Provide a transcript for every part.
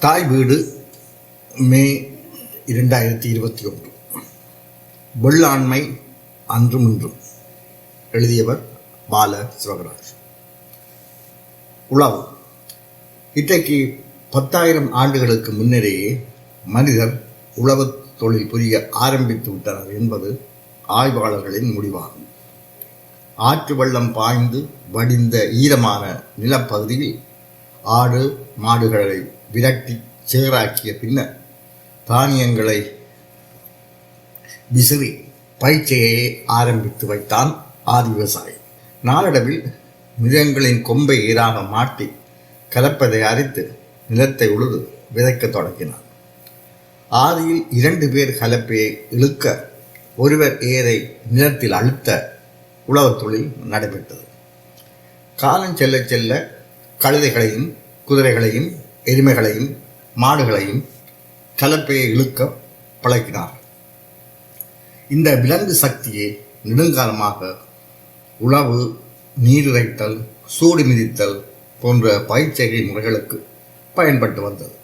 தாய் வீடு மே 2021. வெள்ளாண்மை அன்றும் இன்றும். எழுதியவர் பால சிவகராஜ். உழவு. இன்றைக்கு 10,000 ஆண்டுகளுக்கு முன்னரேயே மனிதர் உழவு தொழில் புரிய ஆரம்பித்து விட்டனர் என்பது ஆய்வாளர்களின் முடிவாகும். ஆற்று வெள்ளம் பாய்ந்து வடிந்த ஈரமான நிலப்பகுதியில் ஆடு மாடுகளை விரட்டி சேராக்கிய பின்னர் தானியங்களை விசிறி பயிற்சியை ஆரம்பித்து வைத்தான் ஆதி விவசாயி. நாளடைவில் மிருகங்களின் கொம்பை ஈராக மாட்டி கலப்பதை அரித்து நிலத்தை உழுது விதைக்க தொடங்கினார். ஆதியில் 2 பேர் கலப்பையை இழுக்க ஒருவர் ஏரை நிலத்தில் அழுத்த உழவு தொழில் நடைபெற்றது. காலம் செல்ல செல்ல கழுதைகளையும் குதிரைகளையும் எருமைகளையும் மாடுகளையும் கலப்பையை இழுக்க பழக்கினார். இந்த விலங்கு சக்தியை நெடுங்காலமாக உழவு, நீர் இறைத்தல், சூடு மிதித்தல் போன்ற பயிற்சிகை முறைகளுக்கு பயன்பட்டு வந்தது.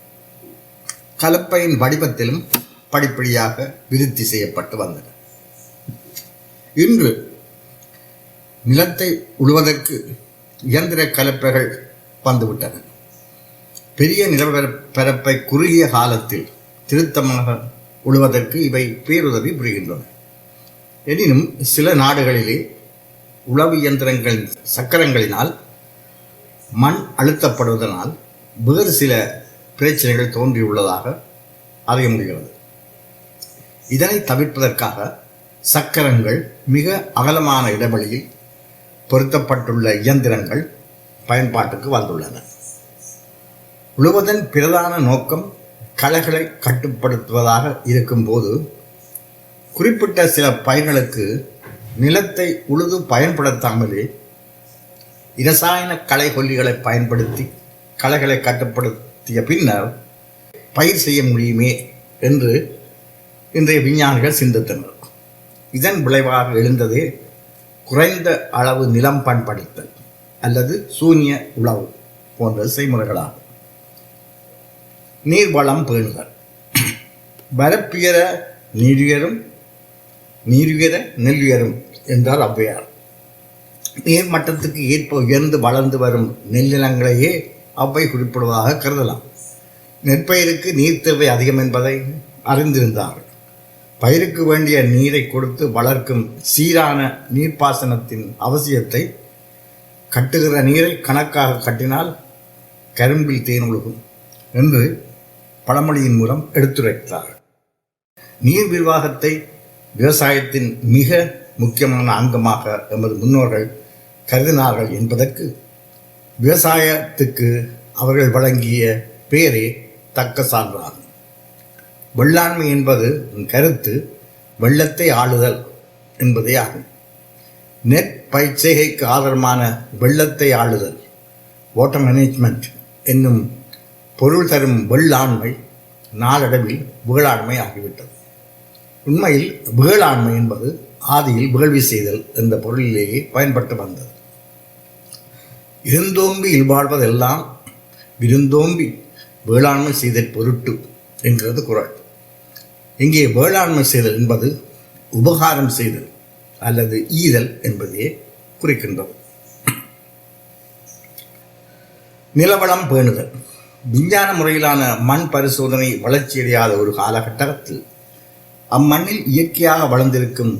கலப்பையின் வடிவத்திலும் படிப்படியாக விருத்தி செய்யப்பட்டு வந்தன. இன்று நிலத்தை உழுவதற்கு இயந்திர கலப்பைகள் வந்துவிட்டன. பெரிய நிலப்பரப்பை குறுகிய காலத்தில் திருத்தமாக உழுவதற்கு இவை பேருதவி புரிகின்றன. எனினும் சில நாடுகளிலே உழவு இயந்திரங்களின் சக்கரங்களினால் மண் அழுத்தப்படுவதனால் வேறு சில பிரச்சனைகள் தோன்றியுள்ளதாக அறிய முடிகிறது. இதனை தவிர்ப்பதற்காக சக்கரங்கள் மிக அகலமான இடைவெளியில் பொருத்தப்பட்டுள்ள இயந்திரங்கள் பயன்பாட்டுக்கு வந்துள்ளன. உழுவதன் பிரதான நோக்கம் களைகளை கட்டுப்படுத்துவதாக இருக்கும்போது குறிப்பிட்ட சில பயிர்களுக்கு நிலத்தை உழுது பயன்படுத்தாமலே இரசாயன களை கொல்லிகளை பயன்படுத்தி களைகளை கட்டுப்படுத்திய பின்னர் பயிர் செய்ய முடியுமே என்று இன்றைய விஞ்ஞானிகள் சிந்தித்தனர். இதன் விளைவாக எழுந்ததே குறைந்த அளவு நிலம் பயன்படுத்தல் அல்லது சூன்ய உழவு போன்ற செய்முறைகளாகும். நீர்வளம் பேணுதல். வரப்புயர நீருயரும், நீருயர நெல்லுயரும் என்றார் ஔவையார். நீர்மட்டத்துக்கு ஏற்ப உயர்ந்து வளர்ந்து வரும் நெல்லினங்களையே ஔவை குறிப்பிடுவதாக கருதலாம். நெற்பயிருக்கு நீர் தேவை அதிகம் என்பதை அறிந்திருந்தார்கள். பயிருக்கு வேண்டிய நீரை கொடுத்து வளர்க்கும் சீரான நீர்ப்பாசனத்தின் அவசியத்தை கட்டுகிற நீரை கணக்காக கட்டினால் கரும்பில் தேன் ஒழுகும் என்று பழமொழியின் மூலம் எடுத்துரைத்தார். நீர் நிர்வாகத்தை விவசாயத்தின் மிக முக்கியமான அங்கமாக எமது முன்னோர்கள் கருதினார்கள் என்பதற்கு விவசாயத்துக்கு அவர்கள் வழங்கிய பெயரே தக்க சான்றாகும். வெள்ளாண்மை என்பது கருத்து வெள்ளத்தை ஆளுதல் என்பதே ஆகும். நெற்பயிர்ச்செய்கைக்கு ஆதாரமான வெள்ளத்தை ஆளுதல், வாட்டர் மேனேஜ்மெண்ட் என்னும் பொருள் தரும் வெள்ளாண்மை நாளடைவில் வேளாண்மை ஆகிவிட்டது. உண்மையில் வேளாண்மை என்பது ஆதியில் வேள்வி செய்தல் என்ற பொருளிலேயே பயன்பட்டு வந்தது. இருந்தோம்பி இல்வாழ்வதெல்லாம் விருந்தோம்பி வேளாண்மை செய்தல் பொருட்டு என்கிறது குறள். இங்கே வேளாண்மை செய்தல் என்பது உபகாரம் செய்தல் அல்லது ஈதல் என்பதையே குறிக்கின்றது. நிலவளம் பேணுதல். விஞ்ஞான முறையிலான மண் பரிசோதனை வளர்ச்சியடையாத ஒரு காலகட்டத்தில் அம்மண்ணில் இயற்கையாக வளர்ந்திருக்கும்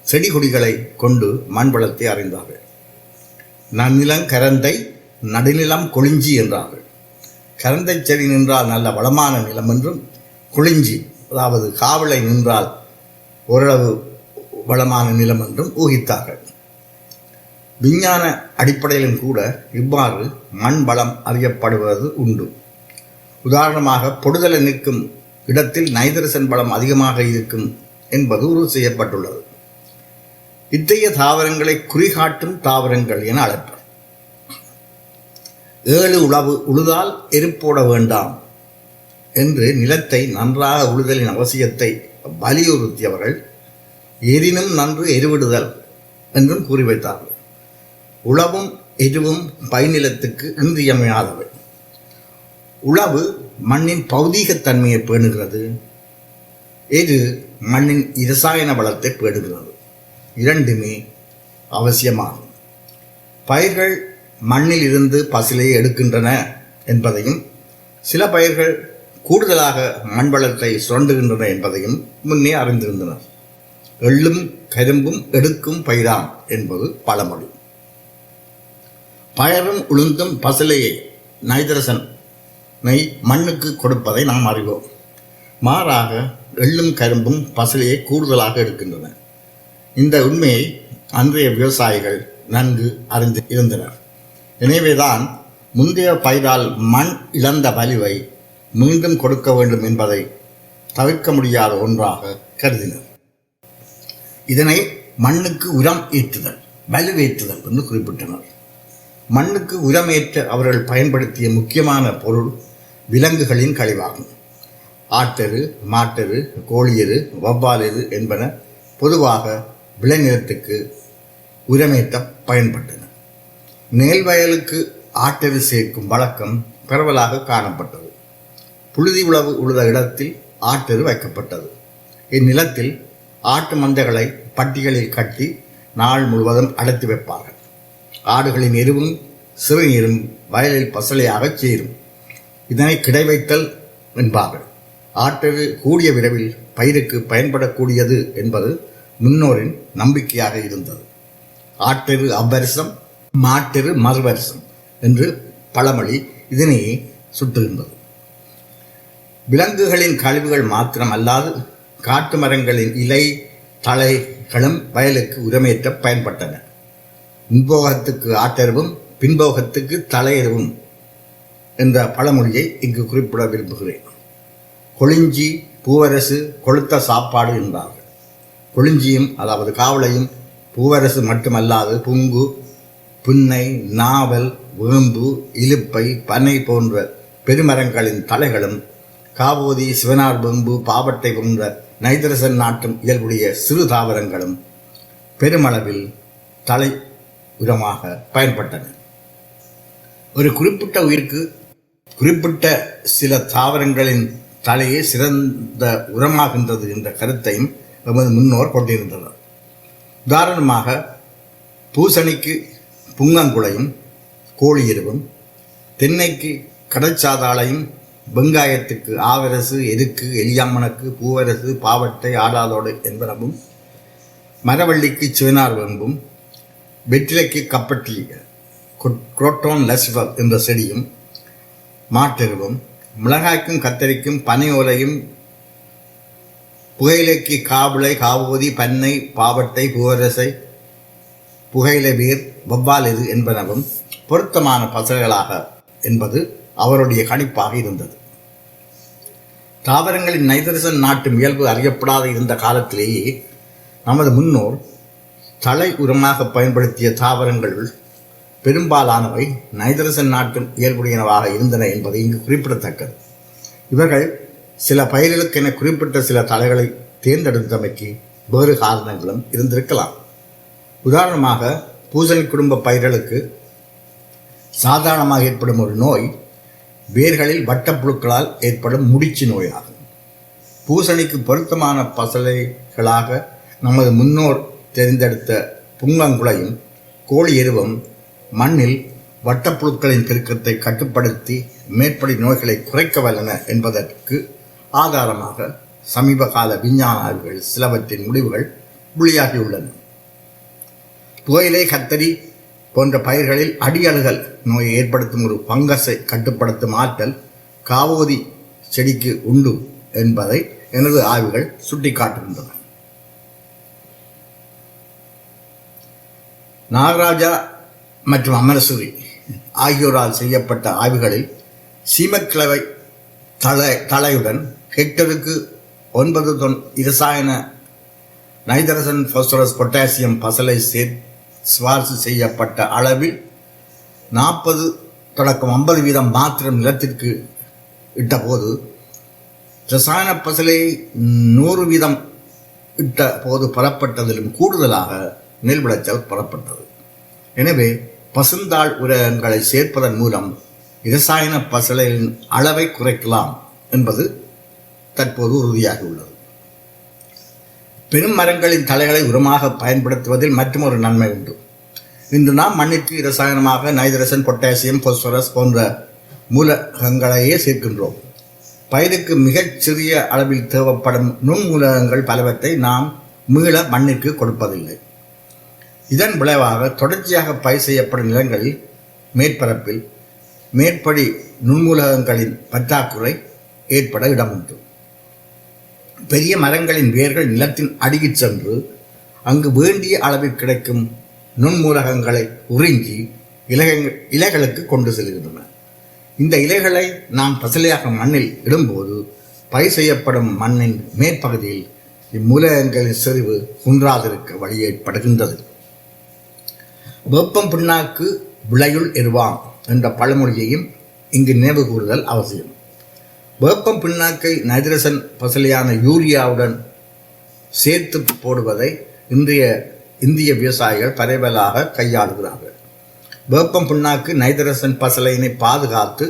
செடி கொடிகளை கொண்டு மண் வளத்தை அறிந்தார்கள். நன்னிலம் கரந்தை, நடுநிலம் கொளிஞ்சி என்றார்கள். கரந்தை செடி நின்றால் நல்ல வளமான நிலம் என்றும், கொளிஞ்சி அதாவது காவலை நின்றால் ஓரளவு வளமான நிலம் என்றும் ஊகித்தார்கள். விஞ்ஞான அடிப்படையிலும் கூட இவ்வாறு மண் வளம் அறியப்படுவது உண்டு. உதாரணமாக பொடுதலை நிற்கும் இடத்தில் நைதரசன் வளம் அதிகமாக இருக்கும் என்பது உறுதி செய்யப்பட்டுள்ளது. இத்தகைய தாவரங்களை குறிகாட்டும் தாவரங்கள் என அழைப்பர். 7 உழவு உழுதால் எருப்போட வேண்டாம் என்று நிலத்தை நன்றாக உழுதலின் அவசியத்தை வலியுறுத்தியவர்கள் எரினும் நன்று எருவிடுதல் என்றும் கூறி வைத்தார்கள். உழவும் எருவும் பயிர்நிலத்துக்கு இன்றியமையாதவை. உழவு மண்ணின் பௌதீகத்தன்மையை பேணுகிறது, எது மண்ணின் இரசாயன வளத்தை பேணுகிறது. இரண்டுமே அவசியமாகும். பயிர்கள் மண்ணில் இருந்து பசிலையை எடுக்கின்றன என்பதையும், சில பயிர்கள் கூடுதலாக மண் வளத்தை சுரண்டுகின்றன என்பதையும் முன்னே அறிந்திருந்தனர். எள்ளும் கரும்பும் எடுக்கும் பயிராம் என்பது பழமொழி. பயரும் உளுந்தும் பசிலையை நைட்ரசனை மண்ணுக்கு கொடுப்பதை நாம் அறிவோம். மாறாக எள்ளும் கரும்பும் பசிலையை கூடுதலாக எடுக்கின்றன. இந்த உண்மையை அன்றைய விவசாயிகள் நன்கு அறிந்து இருந்தனர். எனவேதான் முந்தைய பயிரால் மண் இழந்த வலிவை மீண்டும் கொடுக்க வேண்டும் என்பதை தவிர்க்க முடியாத ஒன்றாக கருதினர். இதனை மண்ணுக்கு உரம் ஏற்றுதல், வலுவேற்றுதல் என்று குறிப்பிட்டனர். மண்ணுக்கு உரமேற்ற அவர்கள் பயன்படுத்திய முக்கியமான பொருள் விலங்குகளின் கழிவாகும். ஆட்டெரு, மாட்டெரு, கோழியெரு, வவ்வாலெரு என்பன பொதுவாக விளைநிலத்துக்கு உரமேற்ற பயன்பட்டன. நெல் வயலுக்கு ஆட்டெரு சேர்க்கும் வழக்கம் பரவலாக காணப்பட்டது. புழுதி உழவு உழுத இடத்தில் ஆட்டெரு வைக்கப்பட்டது. இந்நிலத்தில் ஆட்டு மந்தைகளை பட்டிகளில் கட்டி நாள் முழுவதும் அடைத்து வைப்பார்கள். ஆடுகளின் எருவும் சிறுநீரும் வயலில் பசலையாக சேரும். இதனை கிடை வைத்தல் என்பார்கள். ஆட்டெரு கூடிய விரைவில் பயிருக்கு பயன்படக்கூடியது என்பது முன்னோரின் நம்பிக்கையாக இருந்தது. ஆட்டெரு அவ்வரிசம், மாட்டெரு மறுவரிசம் என்று பழமொழி இதனையே சுட்டுகின்றது. விலங்குகளின் கழிவுகள் மாத்திரம் அல்லாது காட்டு மரங்களின் இலை தழைகளும் வயலுக்கு உரமேற்ற பயன்பட்டன. முன்போகத்துக்கு ஆட்டெருவும் பின்போகத்துக்கு தலையெருவும் என்ற பழமொழியை இங்கு குறிப்பிட விரும்புகிறேன். கொளிஞ்சி, பூவரசு கொளுத்த சாப்பாடு என்றார்கள். கொளிஞ்சியும் அதாவது காவலையும் பூவரசு மட்டுமல்லாது புங்கு, புன்னை, நாவல், வேம்பு, இலுப்பை, பனை போன்ற பெருமரங்களின் தலைகளும் காவோதி, சிவனார் வேம்பு, பாவட்டை போன்ற நைட்ரசன் நாட்டும் இயல்புடைய சிறு தாவரங்களும் பெருமளவில் தலை உரமாக பயன்பட்டன. ஒரு குறிப்பிட்ட உயிருக்கு குறிப்பிட்ட சில தாவரங்களின் தலையே சிறந்த உரமாகின்றது என்ற கருத்தையும் நமது முன்னோர் கொண்டிருந்தனர். உதாரணமாக பூசணிக்கு புங்கங்குளையும் கோழி எருவும், தென்னைக்கு கடற்சாதாளையும், வெங்காயத்துக்கு ஆவரசு, எருக்கு, எலியாமணக்கு, பூவரசு, பாவட்டை, ஆடாதோடு என்பனவும், மரவள்ளிக்கு சிவனார் வேம்பும், வெற்றிலைக்கு கப்பட்டி குரோட்டோன் லசிபர் என்ற செடியும், மாட்டெருவும், மிளகாய்க்கும் கத்தரிக்கும் பனை ஓலையும், புகையிலைக்கு காவுளை, காவோதி, பன்னை, பாவட்டை, பூவரசை, புகையிலை வேர், வவ்வாலெரு என்பனவும் பொருத்தமான பசல்களாக என்பது அவருடைய கணிப்பாக இருந்தது. தாவரங்களின் நைட்ரசன் நாட்டும் இயல்பு அறியப்படாத இருந்த காலத்திலேயே நமது முன்னோர் தலை உரமாக பயன்படுத்திய தாவரங்களுள் பெரும்பாலானவை நைட்ரசன் நாட்டும் இயல்புடையனவாக இருந்தன என்பது இங்கு குறிப்பிடத்தக்கது. இவர்கள் சில பயிர்களுக்கென குறிப்பிட்ட சில தலைகளை தேர்ந்தெடுத்தமைக்கு வேறு காரணங்களும் இருந்திருக்கலாம். உதாரணமாக பூசணி குடும்ப பயிர்களுக்கு சாதாரணமாக ஏற்படும் ஒரு நோய் வேர்களில் வட்டப்புழுக்களால் ஏற்படும் முடிச்சு நோயாகும். பூசணிக்கு பொருத்தமான பசலைகளாக நமது முன்னோர் தெரிந்தெடுத்த புங்கங்குளையும் கோழி எருவும் மண்ணில் வட்டப்புழுக்களின் பெருக்கத்தை கட்டுப்படுத்தி மேற்படி நோய்களை குறைக்க வல்லன என்பதற்கு ஆதாரமாக சமீப கால விஞ்ஞான ஆய்வுகள் சிலவற்றின் முடிவுகள் வெளியாகியுள்ளன. புகையிலை, கத்தரி போன்ற பயிர்களில் அடியழுகல் நோயை ஏற்படுத்தும் ஒரு பங்கஸை கட்டுப்படுத்தும் ஆற்றல் காவோதி செடிக்கு உண்டு என்பதை எனது ஆய்வுகள் சுட்டிக்காட்டுகின்றன. நாகராஜா மற்றும் அமரசூரி ஆகியோரால் செய்யப்பட்ட ஆய்வுகளில் சீமக்கிழவை தலையுடன் ஹெக்டருக்கு 9 தொன் இரசாயன நைட்ரசன், பாஸ்பரஸ், பொட்டாசியம் பசலை சிபார்சு செய்யப்பட்ட அளவில் 40 தொடக்கம் 50% மாத்திரம் நிலத்திற்கு இட்டபோது, ரசாயன பசலை 100% இட்ட போது பெறப்பட்டதிலும் கூடுதலாக நெல் விளைச்சல் பெறப்பட்டது. எனவே பசுந்தாள் உரங்களை சேர்ப்பதன் மூலம் இரசாயன பசலையின் அளவை குறைக்கலாம் என்பது தற்போது உறுதியாகியுள்ளது. பெரும் மரங்களின் தலைகளை உரமாக பயன்படுத்துவதில் மற்றொரு நன்மை உண்டு. இன்று நாம் மண்ணிற்கு இரசாயனமாக நைட்ரசன், பொட்டாசியம், பாஸ்பரஸ் போன்ற மூலகங்களையே சேர்க்கின்றோம். பயிருக்கு மிகச் சிறிய அளவில் தேவைப்படும் நுண்மூலகங்கள் பலவற்றை நாம் மீள மண்ணிற்கு கொடுப்பதில்லை. இதன் விளைவாக தொடர்ச்சியாக பயிர் செய்யப்படும் நிலங்களில் மேற்பரப்பில் மேற்படி நுண்மூலகங்களின் பற்றாக்குறை ஏற்பட இடம் உண்டு. பெரிய மரங்களின் வேர்கள் நிலத்தின் அடியில் சென்று அங்கு வேண்டிய அளவில் கிடைக்கும் நுண்மூலகங்களை உறிஞ்சி இலைகளுக்கு கொண்டு செல்கின்றன. இந்த இலைகளை நாம் பசலையாக மண்ணில் இடும்போது பயிர் செய்யப்படும் மண்ணின் மேற்பகுதியில் இம்மூலகங்களின் செறிவு குன்றாதிருக்க வழி ஏற்படுகின்றது. வெப்பம் பின்னாக்கு விளையுள் எருவாம் என்ற பழமொழியையும் இங்கு நினைவு கூறுதல் அவசியம். வேப்பம் பின்னாக்கை நைட்ரசன் பசலையான யூரியாவுடன் சேர்த்து போடுவதை இந்திய விவசாயிகள் பரவலாக கையாளுகிறார்கள். வேப்பம் பின்னாக்கு நைட்ரசன் பசலையினை பாதுகாத்து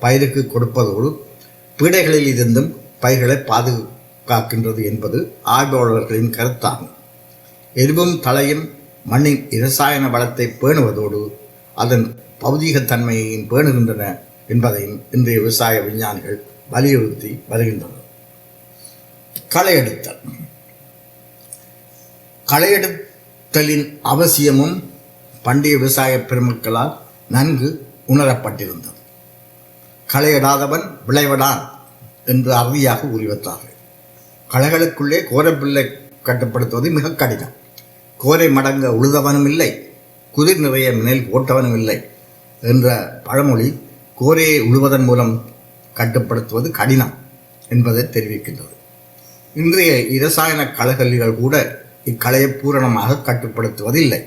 பயிருக்கு கொடுப்பதோடு பீடைகளில் இருந்தும் பயிர்களை பாதுகாக்கின்றது என்பது ஆய்வாளர்களின் கருத்தாகும். எருவும் தலையும் மண்ணின் இரசாயன வளத்தை பேணுவதோடு அதன் பௌதீகத்தன்மையையும் பேணுகின்றன என்பதையும் இன்றைய விவசாய விஞ்ஞானிகள் வலியுறுத்தி வருகின்றனர். களையெடுத்தல். களையெடுத்தலின் அவசியமும் பண்டைய விவசாய பெருமக்களால் நன்கு உணரப்பட்டிருந்தது. களையிடாதவன் விளைவடான் என்று அறுதியாக உரிவத்தார்கள். களைகளுக்குள்ளே கோரைப்பிள்ளை கட்டுப்படுத்துவது மிக கடினம். கோரை மடங்க உழுதவனும் இல்லை, குதிர் நிறைய மேல் போட்டவனும் இல்லை என்ற பழமொழி கோரையை உழுவதன் மூலம் கட்டுப்படுத்துவது கடினம் என்பதை தெரிவிக்கின்றது. இன்றைய இரசாயன களைகல்லிகள் கூட இக்களையை பூரணமாக கட்டுப்படுத்துவதில்லை.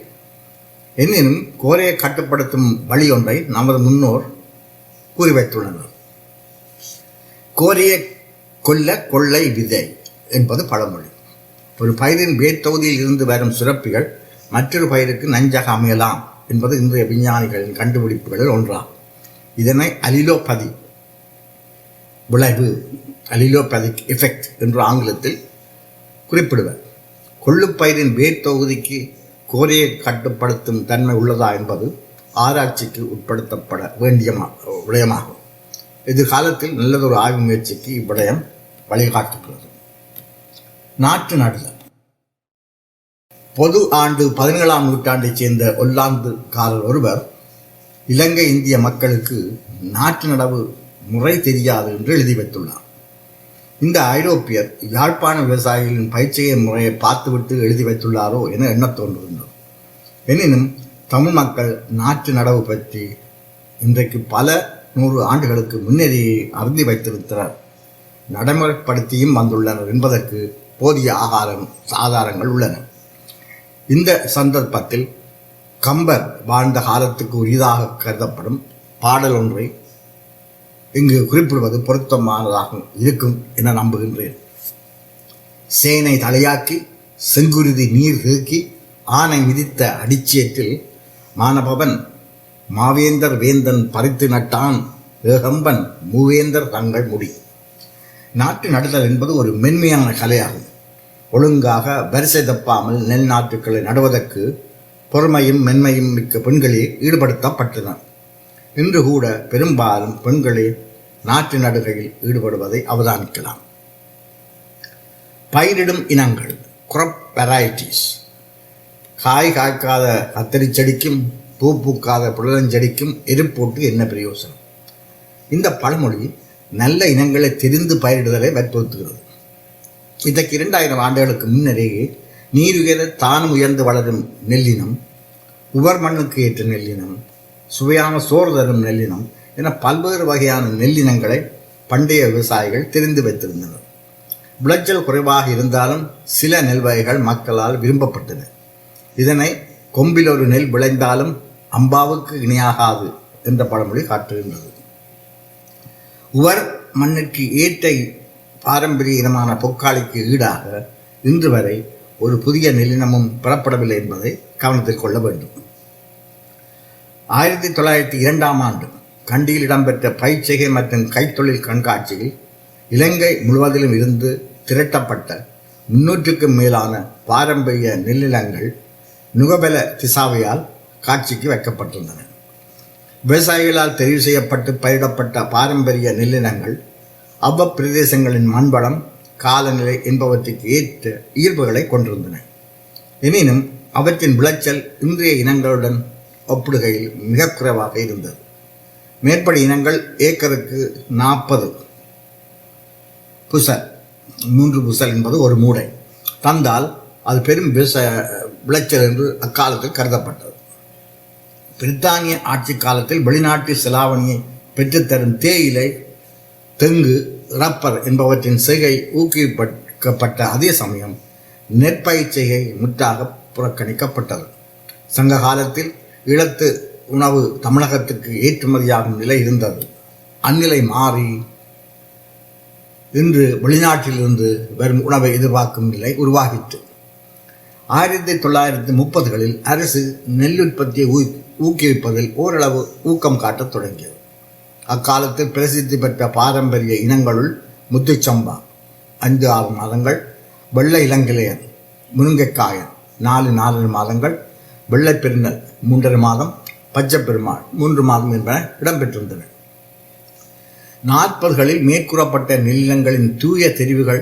எனினும் கோரையை கட்டுப்படுத்தும் வழி ஒன்றை நமது முன்னோர் கூறி வைத்துள்ளனர். கோரையை கொல்ல கொள்ளை விதை என்பது பழமொழி. ஒரு பயிரின் வேர் தொகுதியில் இருந்து வரும் சுரப்பிகள் மற்றொரு பயிருக்கு நஞ்சாக அமையலாம் என்பது இன்றைய விஞ்ஞானிகளின் கண்டுபிடிப்புகளில் ஒன்றாகும். இதனை அலிலோபதி விளைவு, அலிலோபதிக் எஃபெக்ட் என்று ஆங்கிலத்தில் குறிப்பிடுவர். கொள்ளுப்பயிரின் வேர் தொகுதிக்கு கோரையை கட்டுப்படுத்தும் தன்மை உள்ளதா என்பது ஆராய்ச்சிக்கு உட்படுத்தப்பட வேண்டிய விடயமாகும். எதிர்காலத்தில் நல்லதொரு ஆய்வு முயற்சிக்கு இவ்விடயம் வழிகாட்டுகிறது. நாற்று நடுதல். பொது ஆண்டு 17ஆம் நூற்றாண்டைச் சேர்ந்த ஒல்லாந்துக்காரர் ஒருவர் இலங்கை இந்திய மக்களுக்கு நாற்று நடவு முறை தெரியாது என்று எழுதி வைத்துள்ளார். இந்த ஐரோப்பியர் யாழ்ப்பாண விவசாயிகளின் பயிற்சியை முறையை பார்த்துவிட்டு எழுதி வைத்துள்ளாரோ என எண்ணத் தோன்றுகின்றது. எனினும் தமிழ் மக்கள் நாற்று நடவு பற்றி இன்றைக்கு பல 100 ஆண்டுகளுக்கு முன்னேறியே அறிந்து வைத்திருக்கிறார், நடைமுறைப்படுத்தியும் வந்துள்ளனர் என்பதற்கு போதிய ஆதாரங்கள் உள்ளன. இந்த சந்தர்ப்பத்தில் கம்பர் வாழ்ந்த காலத்துக்கு உரியதாக கருதப்படும் பாடல் ஒன்றை இங்கு குறிப்பிடுவது பொருத்தமானதாக இருக்கும் என நம்புகின்றேன். சேனை தலையாக்கி செங்குருதி நீர் தேக்கி ஆனை மிதித்த அடிச்சேற்றில் மானபவன் மாவேந்தர் வேந்தன் பறித்து நட்டான் ஏகம்பன் மூவேந்தர் தங்கள் முடி. நாற்று நடுதல் என்பது ஒரு மென்மையான கலையாகும். ஒழுங்காக வரிசை தப்பாமல் நெல் நாற்றுக்களை நடுவதற்கு பொறுமையும் மென்மையும் மிக்க பெண்களே ஈடுபடுத்தப்பட்டனர். இன்று கூட பெரும்பாலும் பெண்களே நாற்று நடுகையில் ஈடுபடுவதை அவதானிக்கலாம். பயிரிடும் இனங்கள், crop varieties. காய் காய்க்காத கத்தரி செடிக்கும் பூ பூக்காத புடலஞ்செடிக்கும் எருப்போட்டு என்ன பிரயோசனம்? இந்த பழமொழி நல்ல இனங்களை தெரிந்து பயிரிடுதலை வற்புறுத்துகிறது. இதற்கு 2000 ஆண்டுகளுக்கு முன்னரேயே நீருயர தானும் உயர்ந்து வளரும் நெல்லினம், உவர் மண்ணுக்கு ஏற்ற நெல்லினம், சுவையான சோறு தரும் நெல்லினம் என பல்வேறு வகையான நெல்லினங்களை பண்டைய விவசாயிகள் தெரிந்து வைத்திருந்தனர். விளைச்சல் குறைவாக இருந்தாலும் சில நெல் வகைகள் மக்களால் விரும்பப்பட்டன. இதனை கொம்பில் ஒரு நெல் விளைந்தாலும் அம்பாவுக்கு இணையாகாது என்ற பழமொழி காட்டுகின்றது. உவர் மண்ணிற்கு ஏற்ற பாரம்பரிய இனமான பொக்காளிக்கு ஈடாக இன்று வரை ஒரு புதிய நெல்லினமும் பெறப்படவில்லை என்பதை கவனத்தில் கொள்ள வேண்டும். 1902ஆம் ஆண்டு கண்டியில் இடம்பெற்ற பயிற்சிகை மற்றும் கைத்தொழில் கண்காட்சியில் இலங்கை முழுவதிலும் இருந்து திரட்டப்பட்ட 300க்கும் மேலான பாரம்பரிய நெல்லினங்கள் நுகபெல திசாவையால் காட்சிக்கு வைக்கப்பட்டிருந்தன. விவசாயிகளால் தெரிவு செய்யப்பட்டு பயிரிடப்பட்ட பாரம்பரிய நெல்லினங்கள் அவ்வப்பிரதேசங்களின் மண்வளம், காலநிலை என்பவற்றுக்கு ஏற்ற ஈர்ப்புகளை கொண்டிருந்தன. எனினும் அவற்றின் விளைச்சல் இன்றைய இனங்களுடன் ஒப்பிடுகையில் மிக குறைவாக இருந்தது. மேற்படி இனங்கள் ஏக்கருக்கு 40 புசல், 3 புசல் என்பது ஒரு மூடை தந்தால் அது பெரும் விளைச்சல் என்று அக்காலத்தில் கருதப்பட்டது. பிரித்தானிய ஆட்சி காலத்தில் வெளிநாட்டு செலாவணியை பெற்றுத்தரும் தேயிலை, தெங்கு, ரப்பர் என்பவற்றின் செய்கை ஊக்குவிக்கப்பட்ட அதே சமயம் நெற்பயிர் செய்கை முற்றாக புறக்கணிக்கப்பட்டது. சங்க காலத்தில் ஈழத்து உணவு தமிழகத்துக்கு ஏற்றுமதியாகும் நிலை இருந்தது. அந்நிலை மாறி இன்று வெளிநாட்டிலிருந்து வரும் உணவை எதிர்பார்க்கும் நிலை உருவாகிற்று. 1930களில் அரசு நெல் உற்பத்தியை ஊக்குவிப்பதில் ஓரளவு ஊக்கம் காட்டத் தொடங்கியது. அக்காலத்தில் பிரசித்தி பெற்ற பாரம்பரிய இனங்களுள் முத்துச்சம்பா 5-6 மாதங்கள், வெள்ளை இளங்கிளையன், முருங்கைக்காயன் 4 மாதங்கள், வெள்ளை பெருநல் 3.5 மாதம், பச்சை பெருமாள் 3 மாதம் என்பன இடம்பெற்றிருந்தன. 40களில் மேற்கூறப்பட்ட நெல்லினங்களின் தூய தெரிவுகள்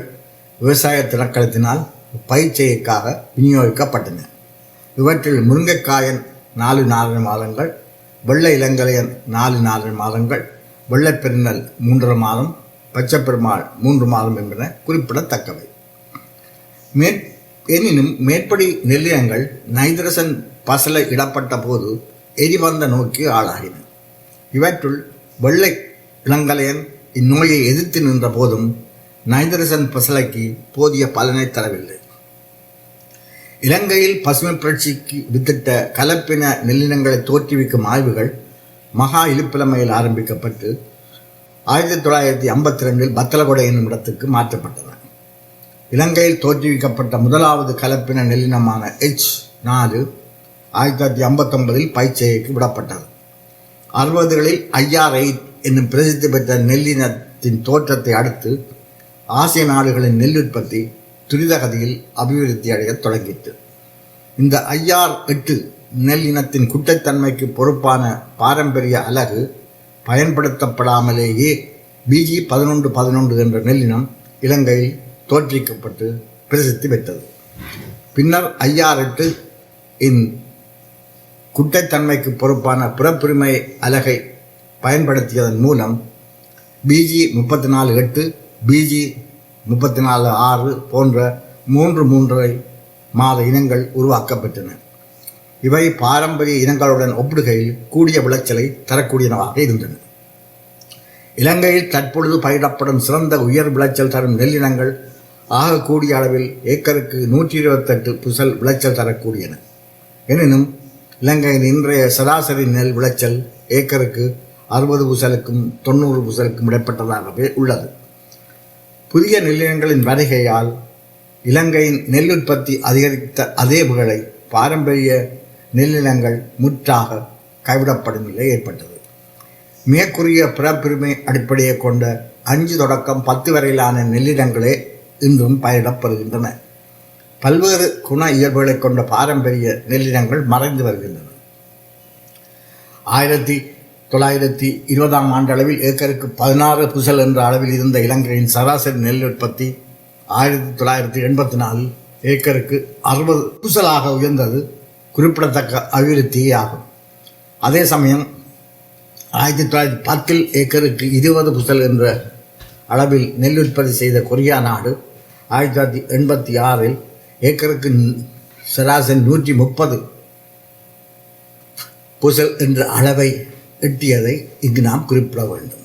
விவசாய திணைக்களத்தினால் பயிற்சியைக்காக விநியோகிக்கப்பட்டன. இவற்றில் முருங்கைக்காயன் 4 மாதங்கள், வெள்ளை இளங்கலையன் 4 மாதங்கள், வெள்ளை பெருநல் 3.5 மாதம், பச்சை பெருமாள் 3 மாதம் என்பன குறிப்பிடத்தக்கவை. எனினும் மேற்படி நெல்லினங்கள் நைதரசன் பசலை இடப்பட்ட போது எரிபந்த நோக்கி ஆளாகின. இவற்றுள் வெள்ளை இளங்கலையன் இந்நோயை எதிர்த்து நின்ற போதும் நைதரசன் பசலைக்கு போதிய பலனை தரவில்லை. இலங்கையில் பசுமை புரட்சிக்கு வித்திட்ட கலப்பின நெல்லினங்களை தோற்றுவிக்கும் ஆய்வுகள் மகா இலுப்பிலமையில் ஆரம்பிக்கப்பட்டு 1952 பத்தலகொடை என்னும் இடத்துக்கு மாற்றப்பட்டன. இலங்கையில் தோற்றுவிக்கப்பட்ட முதலாவது கலப்பின நெல்லினமான H4 1959 பயிற்சியைக்கு விடப்பட்டது. 60களில் IR8 என்னும் பிரசித்தி பெற்ற நெல்லினத்தின் தோற்றத்தை அடுத்து ஆசிய நாடுகளின் நெல் உற்பத்தி துரிதகதியில் அபிவிருத்தி அடைய தொடங்கிற்று. இந்த IR8 நெல்லினத்தின் குட்டைத்தன்மைக்கு பொறுப்பான பாரம்பரிய அலகு பயன்படுத்தப்படாமலேயே BG 1111 என்ற நெல்லினம் இலங்கையில் தோற்றுவிக்கப்பட்டு பிரசித்தி பெற்றது. பின்னர் IR8 இன் குட்டைத்தன்மைக்கு பொறுப்பான புறப்புரிமை அலகை பயன்படுத்தியதன் மூலம் BG 34-8, BG 34-6 போன்ற 3 மாத இனங்கள் உருவாக்கப்பட்டன. இவை பாரம்பரிய இனங்களுடன் ஒப்பிடுகையில் கூடிய விளைச்சலை தரக்கூடியனவாக இருந்தன. இலங்கையில் தற்பொழுது பயிரிடப்படும் சிறந்த உயர் விளைச்சல் தரும் நெல்லினங்கள் ஆகக்கூடிய அளவில் ஏக்கருக்கு 128 புசல் விளைச்சல் தரக்கூடியன. எனினும் இலங்கையின் இன்றைய சராசரி நெல் விளைச்சல் ஏக்கருக்கு 60 புசலுக்கும் 90 புசலுக்கும் இடைப்பட்டதாகவே உள்ளது. புதிய நெல்லினங்களின் வருகையால் இலங்கையின் நெல் உற்பத்தி அதிகரித்த அதே புகழை பாரம்பரிய நெல்லினங்கள் முற்றாக கைவிடப்படும் நிலை ஏற்பட்டது. மேற்கூறிய பிறப்புரிமை அடிப்படையை கொண்ட 5 தொடக்கம் 10 வரையிலான நெல்லினங்களே இன்றும் பயிரிடப்படுகின்றன. பல்வேறு குண இயல்புகளை கொண்ட பாரம்பரிய நெல்லினங்கள் மறைந்து வருகின்றன. 1920ஆம் ஆண்டளவில் ஏக்கருக்கு 16 புசல் என்ற அளவில் இருந்த இலங்கையின் சராசரி நெல் உற்பத்தி 1984 ஏக்கருக்கு 60 புசலாக உயர்ந்தது குறிப்பிடத்தக்க அபிவிருத்தியே ஆகும். அதே சமயம் 1910 ஏக்கருக்கு 20 புசல் என்ற அளவில் நெல் உற்பத்தி செய்த கொரியா நாடு 1986 ஏக்கருக்கு சராசரி 130 புசல் என்ற அளவை எட்டியதை இங்கு நாம் குறிப்பிட வேண்டும்.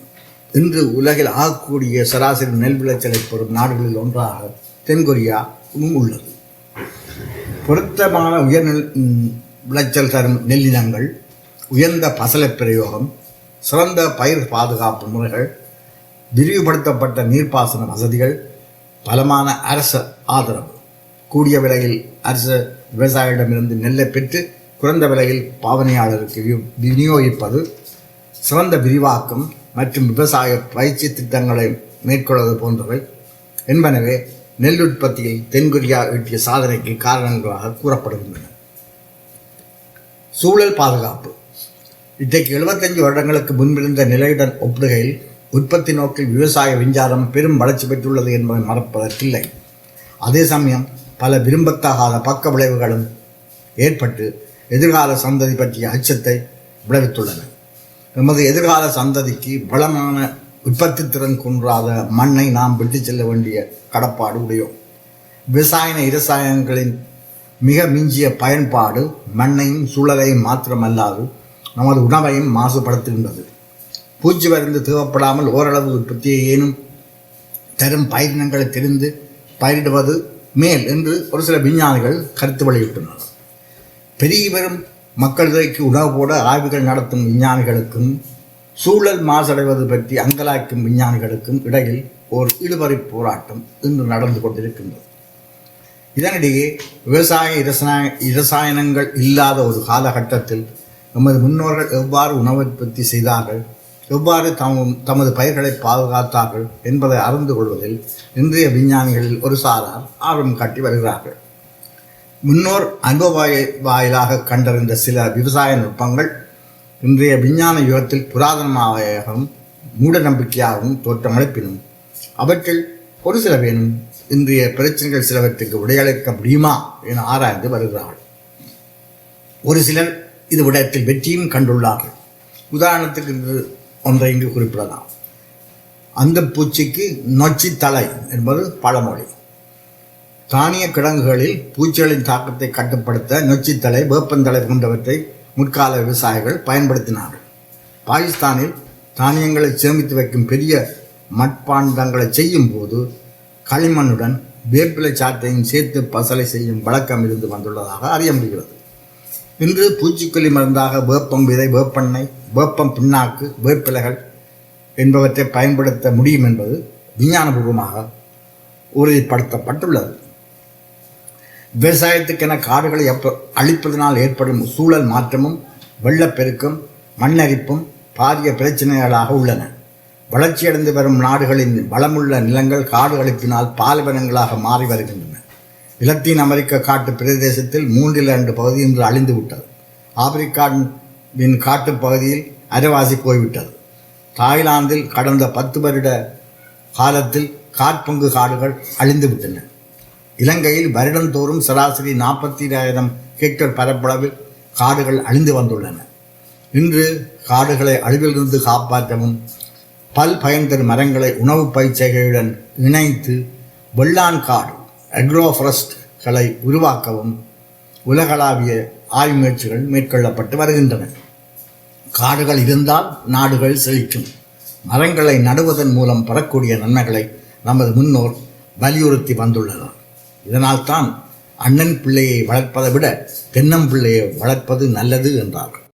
இன்று உலகில் ஆகக்கூடிய சராசரி நெல் விளைச்சலை பெறும் நாடுகளில் ஒன்றாக தென்கொரியாவும் உள்ளது. பொருத்தமான உயர் விளைச்சல் தரும் நெல்லினங்கள், உயர்ந்த பசலை பிரயோகம், சிறந்த பயிர் பாதுகாப்பு முறைகள், விரிவுபடுத்தப்பட்ட நீர்ப்பாசன வசதிகள், பலமான அரசு ஆதரவு, கூடிய விலையில் அரசு விவசாயிகளிடமிருந்து நெல்லை பெற்று குறைந்த விலையில் பாவனையாளருக்கு விநியோகிப்பது, சிறந்த விரிவாக்கம் மற்றும் விவசாய பயிற்சி திட்டங்களை மேற்கொள்வது போன்றவை என்பனவே நெல் உற்பத்தியில் தென்கொரியா ஈட்டிய சாதனைக்கு காரணங்களாக கூறப்படுகின்றன. சூழல் பாதுகாப்பு. இன்றைக்கு 75 வருடங்களுக்கு முன்பிருந்த நிலையுடன் ஒப்பிடுகையில் உற்பத்தி நோக்கில் விவசாய விஞ்ஞானம் பெரும் வளர்ச்சி பெற்றுள்ளது என்பதை மறப்பதற்கில்லை. அதே சமயம் பல விரும்பத்தகாத பக்க விளைவுகளும் ஏற்பட்டு எதிர்கால சந்ததி பற்றிய அச்சத்தை விளைவித்துள்ளன. நமது எதிர்கால சந்ததிக்கு வளமான உற்பத்தி திறன் குன்றாத மண்ணை நாம் விட்டு செல்ல வேண்டிய கடப்பாடு உடையோம். இரசாயனங்களின் மிக மிஞ்சிய பயன்பாடு மண்ணையும் சூழலையும் மாத்திரமல்லாது நமது உணவையும் மாசுபடுத்துகின்றது. பூச்சி மருந்து தேவைப்படாமல் ஓரளவு உற்பத்தியை ஏனும் தரும் பயிரினங்களை தெரிந்து பயிரிடுவது மேல் என்று ஒரு சில விஞ்ஞானிகள் கருத்து வெளியிட்டுள்ளனர். பெரிய பெரும் மக்கள் தொகைக்கு உணவு போட ஆய்வுகள் நடத்தும் விஞ்ஞானிகளுக்கும் சூழல் மாசடைவது பற்றி அங்கலாய்க்கும் விஞ்ஞானிகளுக்கும் இடையில் ஒரு இழுபறி போராட்டம் இன்று நடந்து கொண்டிருக்கின்றது. இதனிடையே இரசாயனங்கள் இல்லாத ஒரு காலகட்டத்தில் நமது முன்னோர்கள் எவ்வாறு உணவு உற்பத்தி செய்தார்கள், எவ்வாறு தமது பயிர்களை பாதுகாத்தார்கள் என்பதை அறிந்து கொள்வதில் இன்றைய விஞ்ஞானிகளில் ஒரு சாரார் ஆர்வம் காட்டி வருகிறார்கள். முன்னோர் அனுபவ வாயிலாக கண்டறிந்த சில விவசாய நுட்பங்கள் இன்றைய விஞ்ஞான யுகத்தில் புராதனமாகவும் மூட நம்பிக்கையாகவும் தோற்றமளிப்பினும் அவற்றில் ஒரு சிலவேனும் இன்றைய பிரச்சனைகள் சிலவற்றுக்கு விடையளிக்க முடியுமா என ஆராய்ந்து வருகிறார்கள். ஒரு சிலர் இது விடயத்தில் வெற்றியும் கண்டுள்ளார்கள். உதாரணத்துக்கு ஒன்றை இங்கு குறிப்பிடலாம். அந்த பூச்சிக்கு நொச்சி தலை என்பது பழமொழி. தானிய கிழங்குகளில் பூச்சிகளின் தாக்கத்தை கட்டுப்படுத்த நொச்சித்தலை, வேப்பந்தலை போன்றவற்றை முற்கால விவசாயிகள் பயன்படுத்தினார்கள். பாகிஸ்தானில் தானியங்களை சேமித்து வைக்கும் பெரிய மட்பாண்டங்களை செய்யும் போது களிமண்ணுடன் வேப்பிலை சாற்றையும் சேர்த்து பசலை செய்யும் வழக்கம் இருந்து வந்துள்ளதாக அறிய முடிகிறது. இன்று பூச்சிக்கொல்லி மருந்தாக வேப்பம் விதை, வேப்பெண்ணெய், வேப்பம் பின்னாக்கு, வேப்பிலைகள் என்பவற்றை பயன்படுத்த முடியும் என்பது விஞ்ஞானபூர்வமாக உறுதிப்படுத்தப்பட்டுள்ளது. விவசாயத்துக்கென காடுகளை அழிப்பதனால் ஏற்படும் சூழல் மாற்றமும் வெள்ளப்பெருக்கும் மண்ணரிப்பும் பாரிய பிரச்சனைகளாக உள்ளன. வளர்ச்சியடைந்து வரும் நாடுகளின் வளமுள்ள நிலங்கள் காடு அழிப்பினால் பாலைவனங்களாக மாறி வருகின்றன. லத்தீன் அமெரிக்க காட்டு பிரதேசத்தில் 3/2 பகுதி இன்று அழிந்து விட்டது. ஆப்பிரிக்காவின் காட்டு பகுதியில் அரைவாசி போய்விட்டது. தாய்லாந்தில் கடந்த 10 வருட காலத்தில் காற்பங்கு காடுகள் அழிந்து விட்டன. இலங்கையில் வருடந்தோறும் சராசரி 42,000 ஹெக்டேர் பரப்பளவில் காடுகள் அழிந்து வந்துள்ளன. இன்று காடுகளை அழிவிலிருந்து காப்பாற்றவும் பயன் தரும் மரங்களை உணவு பயிர்ச்செய்கையுடன் இணைத்து வெள்ளான் காடு அக்ரோஃபாரஸ்ட்களை உருவாக்கவும் உலகளாவிய ஆய்வு முயற்சிகள் மேற்கொள்ளப்பட்டு வருகின்றன. காடுகள் இருந்தால் நாடுகள் செழிக்கும். மரங்களை நடுவதன் மூலம் பெறக்கூடிய நன்மைகளை நமது முன்னோர் வலியுறுத்தி வந்துள்ளனர். இதனால்தான் அண்ணன் பிள்ளையை வளர்ப்பதை விட தென்னம்பிள்ளையை வளர்ப்பது நல்லது என்றார்கள்.